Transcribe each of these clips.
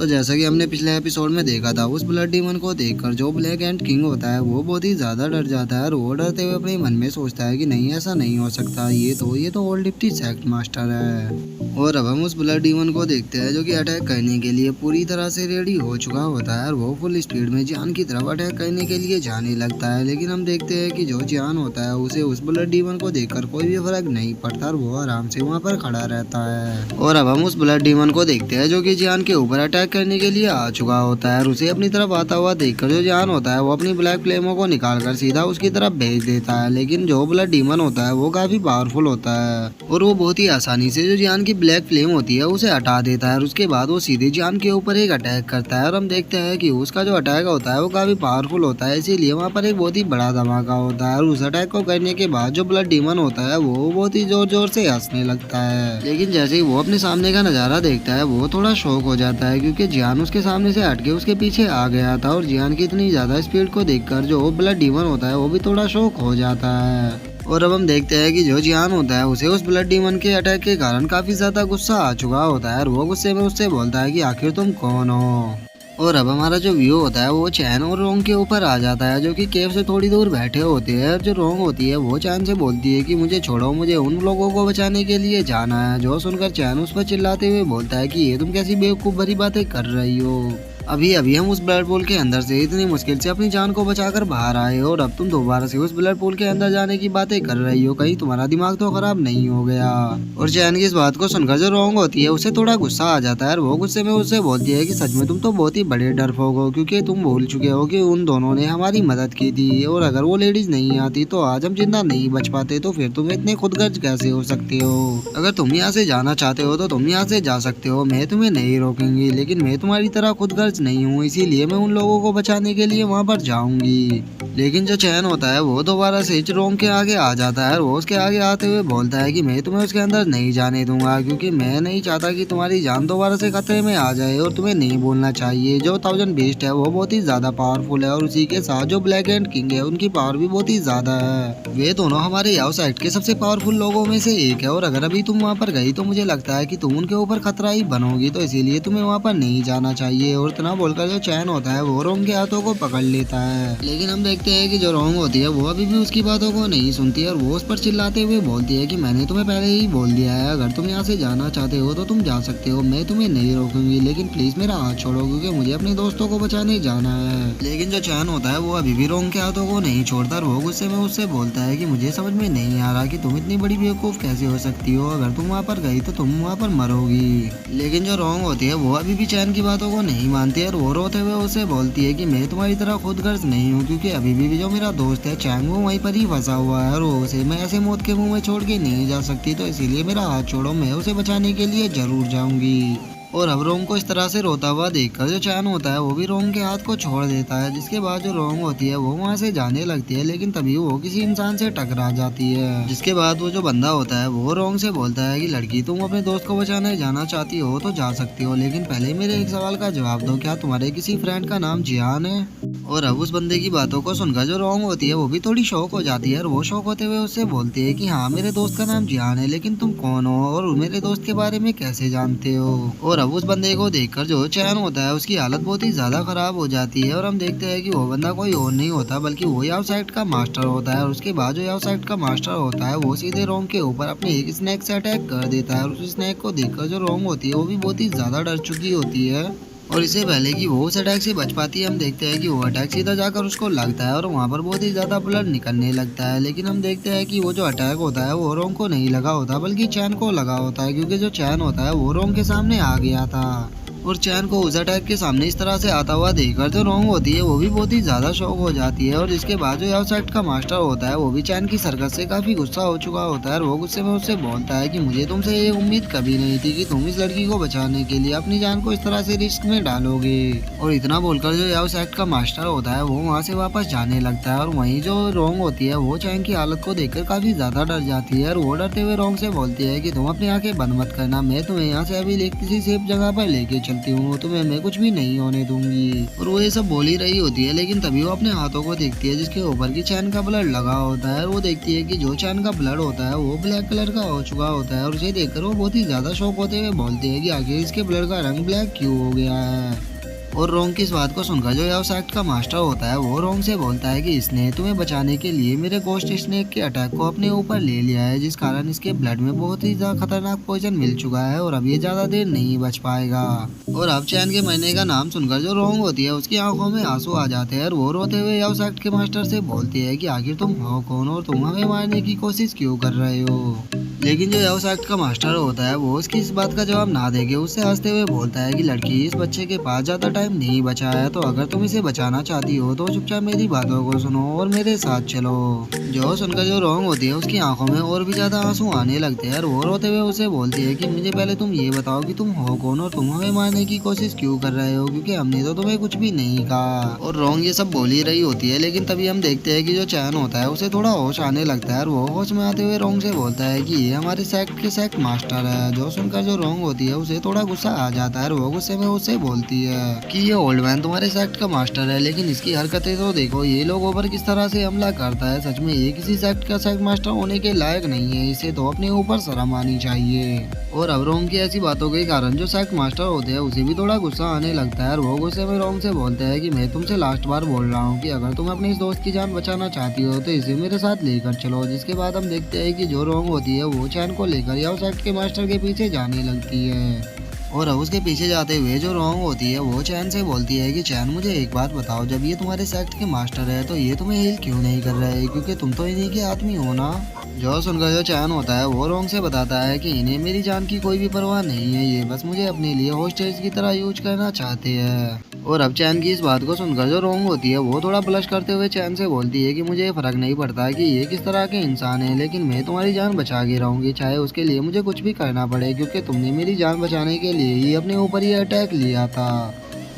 तो जैसा कि हमने पिछले एपिसोड में देखा था, उस ब्लड डीमन को देखकर जो ब्लैक एंड किंग होता है वो बहुत ही ज्यादा डर जाता है और वो डरते हुए अपने मन में सोचता है कि नहीं, ऐसा नहीं हो सकता, ये तो ओल्ड डिप्टी सेक्ट मास्टर है। और अब हम उस ब्लड डीमन को देखते हैं जो कि अटैक करने के लिए पूरी तरह से रेडी हो चुका होता है और वो फुल स्पीड में जियान की तरफ अटैक करने के लिए जाने लगता है। लेकिन हम देखते हैं कि जो जियान होता है उसे उस ब्लड डीमन को देखकर कोई भी फर्क नहीं पड़ता और वो आराम से वहाँ पर खड़ा रहता है। और अब हम उस ब्लड डीमन को देखते हैं जो कि जियान के ऊपर अटैक करने के लिए आ चुका होता है और उसे अपनी तरफ आता हुआ देखकर जो जियान होता है वो अपनी ब्लैक फ्लेमों को निकालकर सीधा उसकी तरफ भेज देता है। लेकिन जो ब्लड डीमन होता है वो काफी पावरफुल होता है और वो बहुत ही आसानी से जो जियान की ब्लैक फ्लेम होती है उसे हटा देता है और उसके बाद वो सीधे जियान के ऊपर एक अटैक करता है। और हम देखते हैं कि उसका जो अटैक होता है वो काफी पावरफुल होता है, इसीलिए वहाँ पर एक बहुत ही बड़ा धमाका होता है और उस अटैक को करने के बाद जो ब्लड डीमन होता है वो बहुत ही जोर जोर से हंसने लगता है। लेकिन जैसे ही वो अपने सामने का नजारा देखता है वो थोड़ा शॉक हो जाता है क्योंकि जियान उसके सामने से हटके उसके पीछे आ गया था और जियान की इतनी ज्यादा स्पीड को देखकर जो ब्लड डीमन होता है वो भी थोड़ा शॉक हो जाता है। और अब हम देखते हैं कि जो जियान होता है उसे उस ब्लड डीमन के अटैक के कारण काफी ज्यादा गुस्सा आ चुका होता है और वो गुस्से में उससे बोलता है कि आखिर तुम कौन हो। और अब हमारा जो व्यू होता है वो चैन और रोंग के ऊपर आ जाता है जो कि केव से थोड़ी दूर बैठे होते हैं और जो रोंग होती है वो चैन से बोलती है कि मुझे छोड़ो, मुझे उन लोगों को बचाने के लिए जाना है। जो सुनकर चैन उस पर चिल्लाते हुए बोलता है कि ये तुम कैसी बेवकूफ भरी बातें कर रही हो, अभी अभी हम उस ब्लड पूल के अंदर से इतनी मुश्किल से अपनी जान को बचाकर बाहर आए हो और अब तुम दोबारा से उस ब्लड पूल के अंदर जाने की बातें कर रही हो, कहीं तुम्हारा दिमाग तो खराब नहीं हो गया। और चैन की इस बात को सुनकर जो रोंग होती है उसे थोड़ा गुस्सा आ जाता है और वो गुस्से में उससे बोलती है कि सच में तुम तो बहुत ही बड़े डरपोक हो क्योंकि तुम भूल चुके हो कि उन दोनों ने हमारी मदद की थी और अगर वो लेडीज नहीं आती तो आज हम जिंदा नहीं बच पाते, तो फिर तुम इतने खुदगर्ज कैसे हो सकते हो। अगर तुम यहाँ से जाना चाहते हो तो तुम यहाँ से जा सकते हो, मैं तुम्हें नहीं रोकूंगी, लेकिन मैं तुम्हारी तरह खुदगर्ज नहीं हूँ, इसीलिए मैं उन लोगों को बचाने के लिए वहाँ पर जाऊंगी। लेकिन जो चैन होता है वो दोबारा से रोंग के आगे आ जाता है और वो उसके आगे आते हुए बोलता है कि मैं तुम्हें उसके अंदर नहीं जाने दूंगा क्योंकि मैं नहीं चाहता कि तुम्हारी जान दोबारा से खतरे में आ जाए और तुम्हें नहीं बोलना चाहिए। जो 1000 बीस्ट है वो बहुत ही ज्यादा पावरफुल है और उसी के साथ जो ब्लैक एंड किंग है उनकी पावर भी बहुत ही ज्यादा है। वे दोनों हमारे याओ साइड के सबसे पावरफुल लोगों में से एक है और अगर अभी तुम वहाँ पर गई तो मुझे लगता है कि तुम उनके ऊपर खतरा ही बनोगी, तो इसीलिए तुम्हें वहाँ पर नहीं जाना चाहिए। और इतना बोलकर जो चैन होता है वो रोंग के हाथों को पकड़ लेता है। लेकिन हम देखते हैं कि जो रोंग होती है वो अभी भी उसकी बातों को नहीं सुनती है और वो उस पर चिल्लाते हुए बोलती है कि मैंने तुम्हें पहले ही बोल दिया है, अगर तुम यहाँ से जाना चाहते हो तो तुम जा सकते हो, मैं तुम्हें नहीं रोकूंगी, लेकिन प्लीज मेरा हाथ छोड़ो क्योंकि मुझे अपने दोस्तों को बचाने जाना है। लेकिन जो चैन होता है वो अभी भी रोंग के हाथों को नहीं छोड़ता और वो गुस्से में उससे बोलता है कि मुझे समझ में नहीं आ रहा कि तुम इतनी बड़ी बेवकूफ कैसे हो सकती हो, अगर तुम वहाँ पर गई तो तुम वहाँ पर मरोगी। लेकिन जो रोंग होती है वो अभी भी चैन की बातों को नहीं मानती है और वो रोते हुए उसे बोलती है कि मैं तुम्हारी तरह खुदगर्ज नहीं हूँ क्योंकि अभी भी जो मेरा दोस्त है चैंग वो वहीं पर ही फंसा हुआ है और उसे मैं ऐसे मौत के मुंह में छोड़ के नहीं जा सकती, तो इसीलिए मेरा हाथ छोड़ो, मैं उसे बचाने के लिए जरूर जाऊंगी। और अब रोंग को इस तरह से रोता हुआ देखकर जो चैन होता है वो भी रोंग के हाथ को छोड़ देता है, जिसके बाद जो रोंग होती है वो वहाँ से जाने लगती है। लेकिन तभी वो किसी इंसान से टकरा जाती है, जिसके बाद वो जो बंदा होता है वो रोंग से बोलता है कि लड़की, तुम अपने दोस्त को बचाने जाना चाहती हो तो जा सकती हो, लेकिन पहले मेरे एक सवाल का जवाब दो, क्या तुम्हारे किसी फ्रेंड का नाम जियान है। और अब उस बंदे की बातों को सुनकर जो रोंग होती है वो भी थोड़ी शौक हो जाती है और वो शौक होते हुए उससे बोलती है कि हाँ, मेरे दोस्त का नाम जियान है, लेकिन तुम कौन हो और मेरे दोस्त के बारे में कैसे जानते हो। और अब उस बंदे को देखकर जो चैन होता है उसकी हालत बहुत ही ज्यादा खराब हो जाती है और हम देखते हैं कि वो बंदा कोई और नहीं होता बल्कि वो याओ साइड का मास्टर होता है। और उसके बाद जो याओ साइड का मास्टर होता है वो सीधे रोंग के ऊपर अपने एक स्नैक से अटैक कर देता है और उस स्नैक को देखकर जो रोंग होती है वो भी बहुत ही ज्यादा डर चुकी होती है। और इससे पहले कि वो उस अटैक से बच पाती है हम देखते हैं कि वो अटैक सीधा जाकर उसको लगता है और वहाँ पर बहुत ही ज्यादा ब्लड निकलने लगता है। लेकिन हम देखते हैं कि वो जो अटैक होता है वो रोंग को नहीं लगा होता बल्कि चैन को लगा होता है, क्योंकि जो चैन होता है वो रोंग के सामने आ गया था। और चैन को उस अटैक के सामने इस तरह से आता हुआ देखकर जो रोंग होती है वो भी बहुत ही ज्यादा शॉक हो जाती है। और इसके बाद जो याओ साइड का मास्टर होता है वो भी चैन की सरकत से काफी गुस्सा हो चुका होता है और वो गुस्से में उससे बोलता है कि मुझे तुमसे ये उम्मीद कभी नहीं थी कि तुम इस लड़की को बचाने के लिए अपनी जान को इस तरह से रिस्क में डालोगे। और इतना बोलकर जो याओ साइड का मास्टर होता है वो वहाँ से वापस जाने लगता है और वहीं जो रोंग होती है वो चैन की हालत को देखकर काफी ज्यादा डर जाती है और वो डरते हुए रोंग से बोलती है कि तुम अपनी आंखें बंद मत करना, मैं तुम्हें यहाँ से अभी किसी सेफ जगह पर लेके चलती हूँ, तुम्हें मैं कुछ भी नहीं होने दूंगी। और वो ये सब बोल ही रही होती है, लेकिन तभी वो अपने हाथों को देखती है जिसके ऊपर की चैन का ब्लड लगा होता है। और वो देखती है कि जो चैन का ब्लड होता है वो ब्लैक कलर का हो चुका होता है। और उसे देखकर वो बहुत ही ज्यादा शॉक होते हुए बोलती है कि आखिर इसके ब्लड का रंग ब्लैक क्यों हो गया है। और रोंग की इस बात को सुनकर जो याओ सेक्ट का मास्टर होता है वो रोंग से बोलता है कि इसने तुम्हें बचाने के लिए मेरे गोस्ट स्नेक के अटैक को अपने ऊपर ले लिया है, जिस कारण इसके ब्लड में बहुत ही ज्यादा खतरनाक पॉइजन मिल चुका है और अब ये ज्यादा देर नहीं बच पाएगा। और अब चैन के मरने का नाम सुनकर जो रोंग होती है उसकी आंखों में आंसू आ जाते हैं और वो रोते हुए याओ सेक्ट के मास्टर से बोलती है कि आखिर तुम हो कौन और तुम हमें मारने की कोशिश क्यों कर रहे हो। लेकिन जो याओ सेक्ट का मास्टर होता है वो उसकी इस बात का जवाब ना देके उससे हंसते हुए बोलता है कि लड़की, इस बच्चे के पास ज्यादा टाइम नहीं बचा है, तो अगर तुम इसे बचाना चाहती हो तो चुपचाप मेरी बातों को सुनो और मेरे साथ चलो। जो सुनकर जो रोंग होती है उसकी आंखों में और भी ज्यादा आंसू आने लगते हैं और वो रोते हुए उसे बोलती है कि मुझे पहले तुम ये बताओ कि तुम हो कौन और तुम हमें मारने की कोशिश क्यों कर रहे हो, क्योंकि हमने तो तुम्हें कुछ भी नहीं कहा। और रोंग ये सब बोल ही रही होती है, लेकिन तभी हम देखते हैं कि जो चैन होता है उसे थोड़ा होश आने लगता है और वो होश में आते हुए रोंग से बोलता है कि ये हमारे सेक्ट के सेक्ट मास्टर है। जो सुनकर जो रोंग होती है उसे थोड़ा गुस्सा आ जाता है और वो गुस्से में उससे बोलती है कि ये ओल्ड मैन तुम्हारे सेक्ट का मास्टर है, लेकिन इसकी हरकतें तो देखो, ये लोगों पर किस तरह से हमला करता है। सच में ये किसी सेक्ट का सेक्ट मास्टर होने के लायक नहीं है, इसे तो अपने ऊपर शर्म आनी चाहिए। और अब रोंग की ऐसी बातों के कारण जो सेक्ट मास्टर होते हैं उसे भी थोड़ा गुस्सा आने लगता है और वो गुस्से में रोंग से बोलते हैं कि मैं तुमसे लास्ट बार बोल रहा हूँ कि अगर तुम अपने इस दोस्त की जान बचाना चाहती हो तो इसे मेरे साथ लेकर चलो। जिसके बाद हम देखते हैं कि जो रोंग होती है वो चैन को लेकर या सेक्ट के मास्टर के पीछे जाने लगती है। और अब उसके पीछे जाते हुए जो रोंग होती है वो चैन से बोलती है कि चैन, मुझे एक बात बताओ, जब ये तुम्हारे सेक्ट के मास्टर है तो ये तुम्हें हील क्यों नहीं कर रहे, क्योंकि तुम तो इन्हीं के आदमी हो ना। जो सुनकर जो चैन होता है वो रोंग से बताता है कि इन्हें मेरी जान की कोई भी परवाह नहीं है, ये बस मुझे अपने लिए होस्टेज की तरह यूज करना चाहते हैं। और अब चैन की इस बात को सुनकर जो रोंग होती है वो थोड़ा ब्लश करते हुए चैन से बोलती है कि मुझे फर्क नहीं पड़ता कि ये किस तरह के इंसान है, लेकिन मैं तुम्हारी जान बचा के रहूंगी, चाहे उसके लिए मुझे कुछ भी करना पड़े, क्योंकि तुमने मेरी जान बचाने के लिए ही अपने ऊपर ये अटैक लिया था।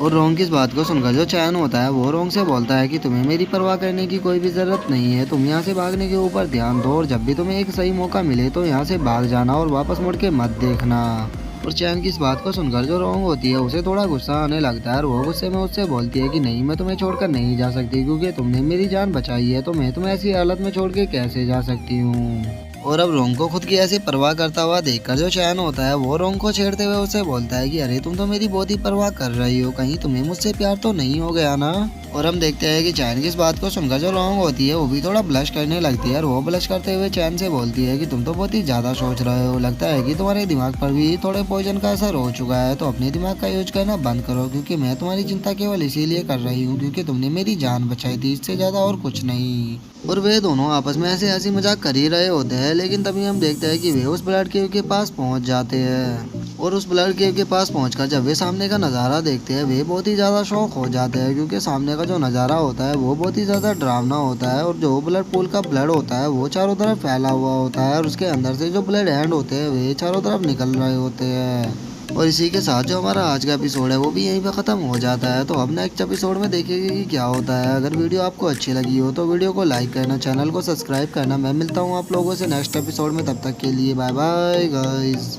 और रोंग की इस बात को सुनकर जो चैन होता है वो रोंग से बोलता है कि तुम्हें मेरी परवाह करने की कोई भी जरूरत नहीं है, तुम यहाँ से भागने के ऊपर ध्यान दो और जब भी तुम्हें एक सही मौका मिले तो यहाँ से भाग जाना और वापस मुड़ के मत देखना। और चैन की इस बात को सुनकर जो रोंग होती है उसे थोड़ा गुस्सा आने लगता है और वो गुस्से में उससे बोलती है कि नहीं, मैं तुम्हें छोड़कर नहीं जा सकती, क्योंकि तुमने मेरी जान बचाई है, तो मैं तुम्हें ऐसी हालत में छोड़ के कैसे जा सकती हूँ। और अब रोंग को खुद की ऐसी परवाह करता हुआ देखकर जो चैन होता है वो रोंग को छेड़ते हुए उसे बोलता है कि अरे तुम तो मेरी बहुत ही परवाह कर रही हो, कहीं तुम्हें मुझसे प्यार तो नहीं हो गया ना। और हम देखते हैं कि चैन की इस बात को सुनकर जो रोंग होती है वो भी थोड़ा ब्लश करने लगती है और वो ब्लश करते हुए चैन से बोलती है कि तुम तो बहुत ही ज्यादा सोच रहे हो, लगता है कि तुम्हारे दिमाग पर भी थोड़े पॉइजन का असर हो चुका है, तो अपने दिमाग का यूज करना बंद करो, क्योंकि मैं तुम्हारी चिंता केवल इसीलिए कर रही हूँ क्योंकि तुमने मेरी जान बचाई थी, इससे ज्यादा और कुछ नहीं। और वे दोनों आपस में ऐसे हंसी मजाक कर ही रहे होते हैं, लेकिन तभी हम देखते हैं कि वे उस ब्लड केव के पास पहुंच जाते हैं। और उस ब्लड केव के पास पहुंचकर जब वे सामने का नज़ारा देखते हैं वे बहुत ही ज़्यादा शौक हो जाते हैं, क्योंकि सामने का जो नज़ारा होता है वो बहुत ही ज़्यादा डरावना होता है। और जो ब्लड पूल का ब्लड होता है वो चारों तरफ फैला हुआ होता है और उसके अंदर से जो ब्लड हैंड होते हैं वे चारों तरफ निकल रहे होते हैं। और इसी के साथ जो हमारा आज का एपिसोड है वो भी यहीं पे ख़त्म हो जाता है। तो अब नेक्स्ट एपिसोड में देखेंगे कि क्या होता है। अगर वीडियो आपको अच्छी लगी हो तो वीडियो को लाइक करना, चैनल को सब्सक्राइब करना। मैं मिलता हूँ आप लोगों से नेक्स्ट एपिसोड में, तब तक के लिए बाय बाय गाइस।